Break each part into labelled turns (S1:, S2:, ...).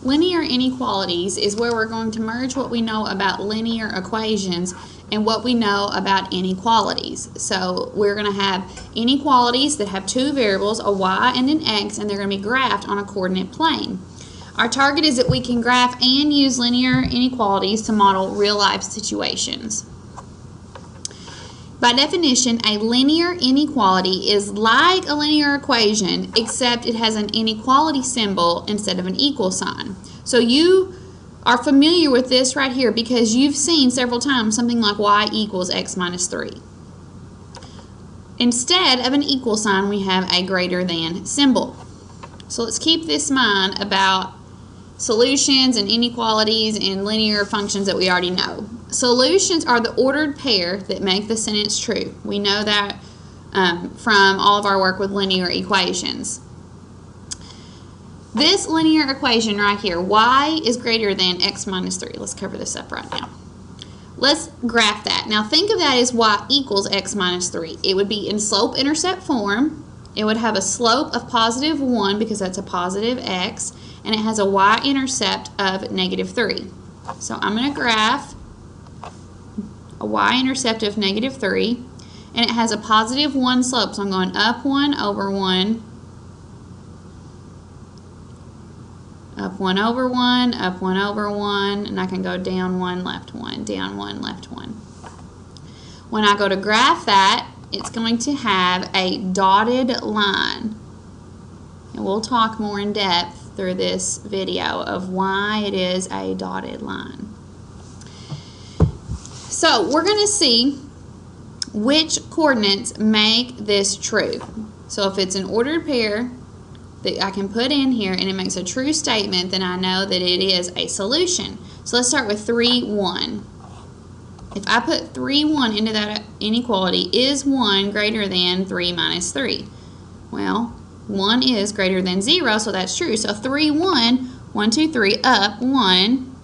S1: Linear inequalities is where we're going to merge what we know about linear equations and what we know about inequalities. So we're going to have inequalities that have two variables, a y and an x, and they're going to be graphed on a coordinate plane. Our target is that we can graph and use linear inequalities to model real-life situations. By definition, a linear inequality is like a linear equation, except it has an inequality symbol instead of an equal sign. So you are familiar with this right here because you've seen several times something like y equals x minus 3. Instead of an equal sign, we have a greater than symbol. So let's keep this in mind about solutions and inequalities and linear functions that we already know. Solutions are the ordered pair that make the sentence true. We know that from all of our work with linear equations. This linear equation right here, y is greater than x minus 3. Let's cover this up right now. Let's graph that. Now think of that as y equals x minus 3. It would be in slope-intercept form. It would have a slope of positive 1 because that's a positive x, and it has a y-intercept of negative 3. So I'm going to graph a y-intercept of negative 3, and it has a positive 1 slope. So I'm going up 1 over 1, up 1 over 1, up 1 over 1, and I can go down 1, left 1, down 1, left 1. When I go to graph that, it's going to have a dotted line. And we'll talk more in depth through this video of why it is a dotted line. So we're going to see which coordinates make this true. So if it's an ordered pair that I can put in here and it makes a true statement, then I know that it is a solution. So let's start with 3, 1. If I put 3, 1 into that inequality, is 1 greater than 3 minus 3? Well, 1 is greater than 0, so that's true. So 3, 1, 1, 2, 3, up 1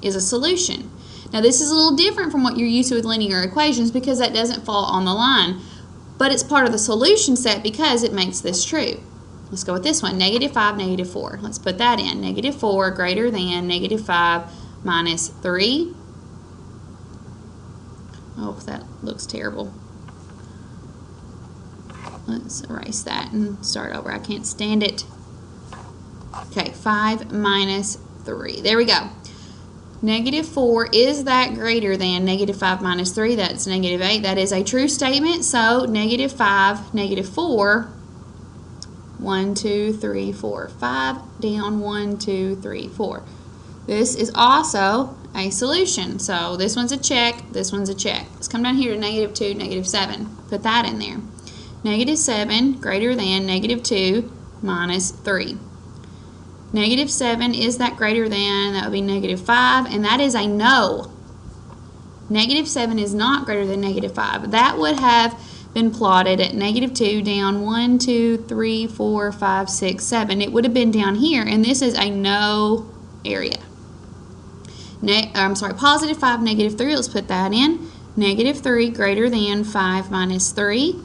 S1: is a solution. Now this is a little different from what you're used to with linear equations because that doesn't fall on the line, but it's part of the solution set because it makes this true. Let's go with this one, negative 5, negative 4. Let's put that in. Negative 4 greater than negative 5 minus 3. Oh, that looks terrible. Let's erase that and start over. I can't stand it. Okay, 5 minus 3. There we go. Negative 4, is that greater than negative 5 minus 3? That's negative 8. That is a true statement. So negative 5, negative 4, 1, 2, 3, 4. 5 down, 1, 2, 3, 4. This is also a solution. So this one's a check, this one's a check. Let's come down here to negative 2, negative 7. Put that in there. Negative 7 greater than negative 2 minus 3. Negative 7, is that greater than? That would be negative 5, and that is a no. Negative 7 is not greater than negative 5. That would have been plotted at negative 2 down 1, 2, 3, 4, 5, 6, 7. It would have been down here, and this is a no area. Positive 5, negative 3. Let's put that in. Negative 3 greater than 5 minus 3.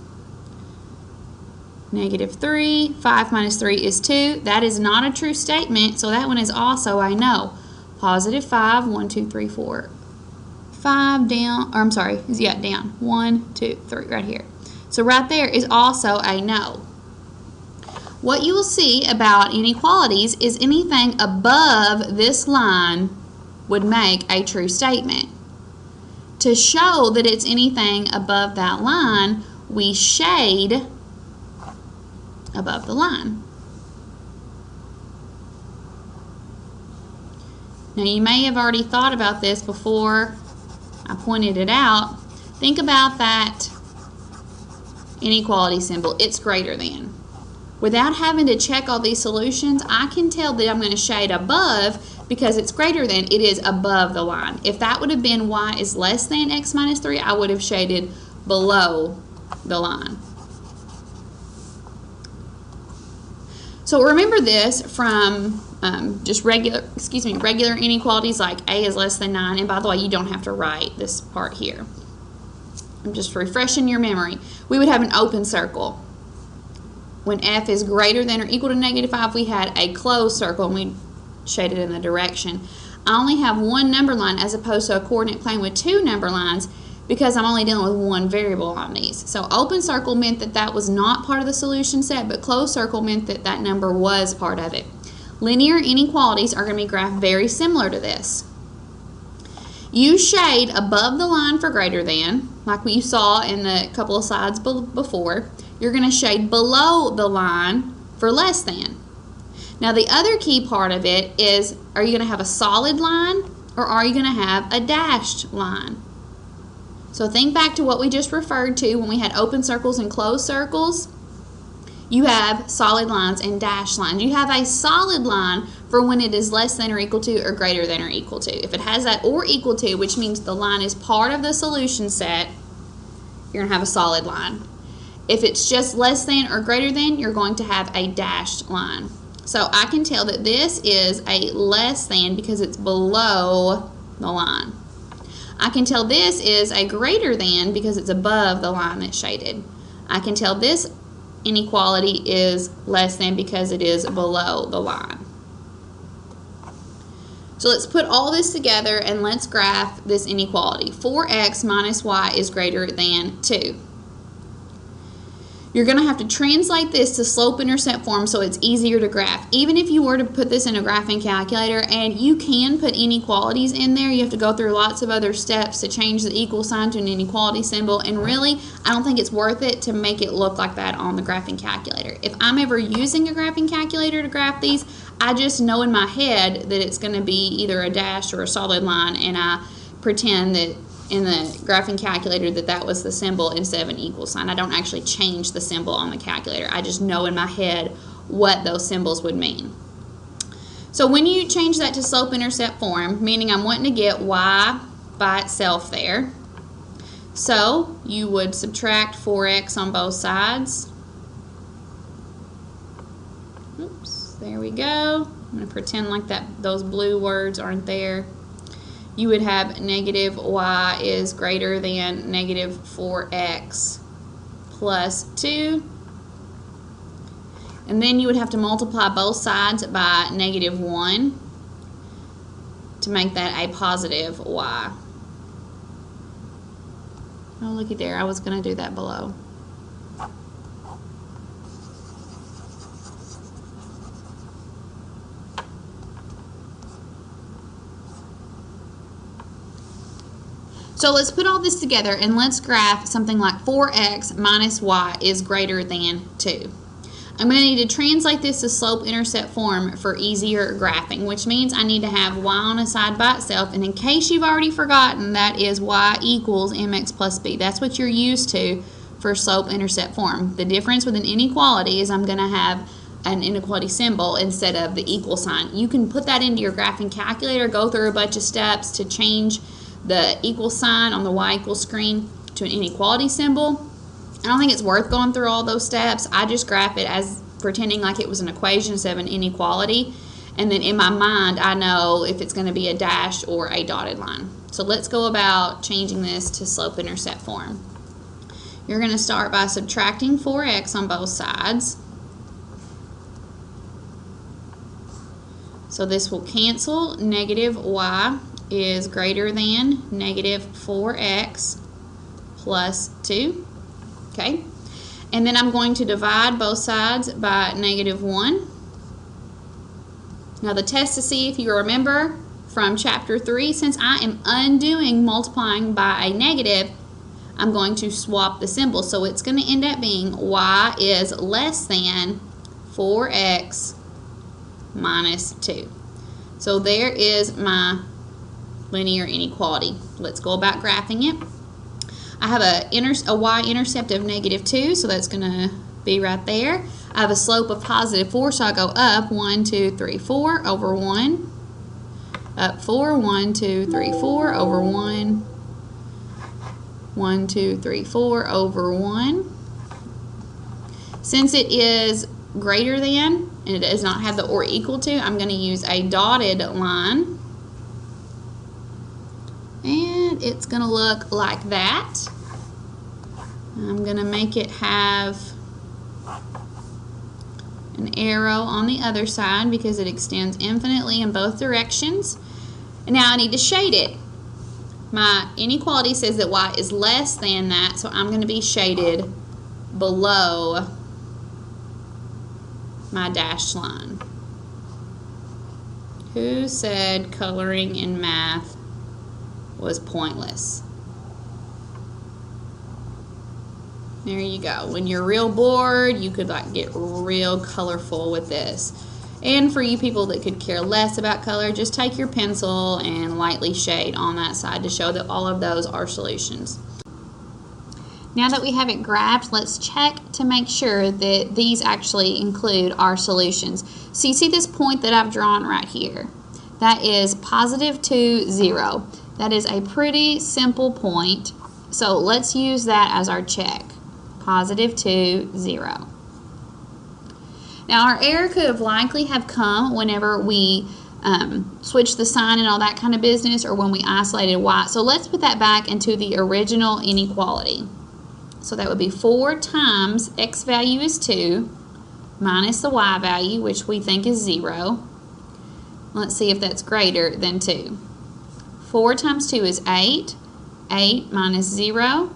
S1: Negative 3, 5 minus 3 is 2. That is not a true statement, so that one is also a no. Positive 5, 1, 2, 3, 4. 5 down, or I'm sorry, yeah, down. 1, 2, 3, right here. So right there is also a no. What you will see about inequalities is anything above this line would make a true statement. To show that it's anything above that line, we shade above the line. Now you may have already thought about this before I pointed it out. Think about that inequality symbol. It's greater than. Without having to check all these solutions, I can tell that I'm going to shade above because it's greater than. It is above the line. If that would have been y is less than x minus 3, I would have shaded below the line. So remember this from just regular inequalities like a is less than 9. And by the way, you don't have to write this part here. I'm just refreshing your memory. We would have an open circle. When f is greater than or equal to negative 5, we had a closed circle, and we shaded in the direction. I only have one number line as opposed to a coordinate plane with two number lines because I'm only dealing with one variable on these. So open circle meant that that was not part of the solution set, but closed circle meant that that number was part of it. Linear inequalities are going to be graphed very similar to this. You shade above the line for greater than, like we saw in the couple of slides before. You're going to shade below the line for less than. Now the other key part of it is, are you going to have a solid line or are you going to have a dashed line? So think back to what we just referred to when we had open circles and closed circles. You have solid lines and dashed lines. You have a solid line for when it is less than or equal to or greater than or equal to. If it has that or equal to, which means the line is part of the solution set, you're going to have a solid line. If it's just less than or greater than, you're going to have a dashed line. So I can tell that this is a less than because it's below the line. I can tell this is a greater than because it's above the line that's shaded. I can tell this inequality is less than because it is below the line. So let's put all this together and let's graph this inequality. 4x minus y is greater than 2. You're going to have to translate this to slope-intercept form so it's easier to graph. Even if you were to put this in a graphing calculator, and you can put inequalities in there, you have to go through lots of other steps to change the equal sign to an inequality symbol, and really, I don't think it's worth it to make it look like that on the graphing calculator. If I'm ever using a graphing calculator to graph these, I just know in my head that it's going to be either a dash or a solid line, and I pretend that in the graphing calculator that was the symbol instead of an equal sign. I don't actually change the symbol on the calculator. I just know in my head what those symbols would mean. So when you change that to slope-intercept form, meaning I'm wanting to get y by itself there, so you would subtract 4x on both sides. Oops, there we go. I'm going to pretend like those blue words aren't there. You would have negative y is greater than negative 4x plus 2. And then you would have to multiply both sides by negative 1 to make that a positive y. Oh, looky there. I was going to do that below. So let's put all this together and let's graph something like 4x minus y is greater than 2. I'm going to need to translate this to slope-intercept form for easier graphing, which means I need to have y on a side by itself, and in case you've already forgotten, that is y equals mx plus b. That's what you're used to for slope-intercept form. The difference with an inequality is I'm going to have an inequality symbol instead of the equal sign. You can put that into your graphing calculator, go through a bunch of steps to change the equal sign on the y equals screen to an inequality symbol. I don't think it's worth going through all those steps. I just graph it as pretending like it was an equation instead of an inequality, and then in my mind I know if it's going to be a dash or a dotted line. So let's go about changing this to slope-intercept form. You're going to start by subtracting 4x on both sides. So this will cancel. Negative y is greater than negative 4x plus 2. Okay, and then I'm going to divide both sides by negative 1. Now the test to see if you remember from chapter 3, since I am undoing multiplying by a negative, I'm going to swap the symbol. So it's going to end up being y is less than 4x minus 2. So there is my linear inequality. Let's go about graphing it. I have a y-intercept of negative 2, so that's going to be right there. I have a slope of positive 4, so I go up 1, 2, 3, 4 over 1. Up 4, 1, 2, 3, 4 over 1. 1, 2, 3, 4 over 1. Since it is greater than, and it does not have the or equal to, I'm going to use a dotted line. And it's going to look like that. I'm going to make it have an arrow on the other side because it extends infinitely in both directions. And now I need to shade it. My inequality says that y is less than that, so I'm going to be shaded below my dashed line. Who said coloring in math was pointless? There you go. When you're real bored, you could like get real colorful with this. And for you people that could care less about color, just take your pencil and lightly shade on that side to show that all of those are solutions. Now that we have it grabbed, let's check to make sure that these actually include our solutions. So you see this point that I've drawn right here? That is positive 2, 0. That is a pretty simple point. So let's use that as our check. Positive 2, 0. Now our error could have likely have come whenever we switched the sign and all that kind of business, or when we isolated y. So let's put that back into the original inequality. So that would be 4 times x value is 2 minus the y value, which we think is 0. Let's see if that's greater than 2. 4 times 2 is 8. 8 minus 0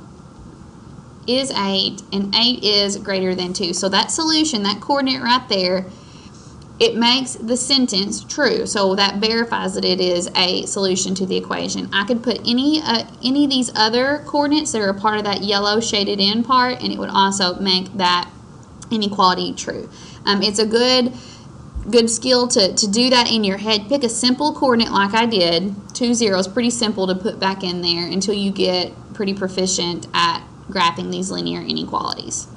S1: is 8, and 8 is greater than 2. So that solution, that coordinate right there, it makes the sentence true. So that verifies that it is a solution to the equation. I could put any of these other coordinates that are a part of that yellow shaded in part, and it would also make that inequality true. It's a good skill to do that in your head. Pick a simple coordinate like I did. 2 zeros, pretty simple to put back in there until you get pretty proficient at graphing these linear inequalities.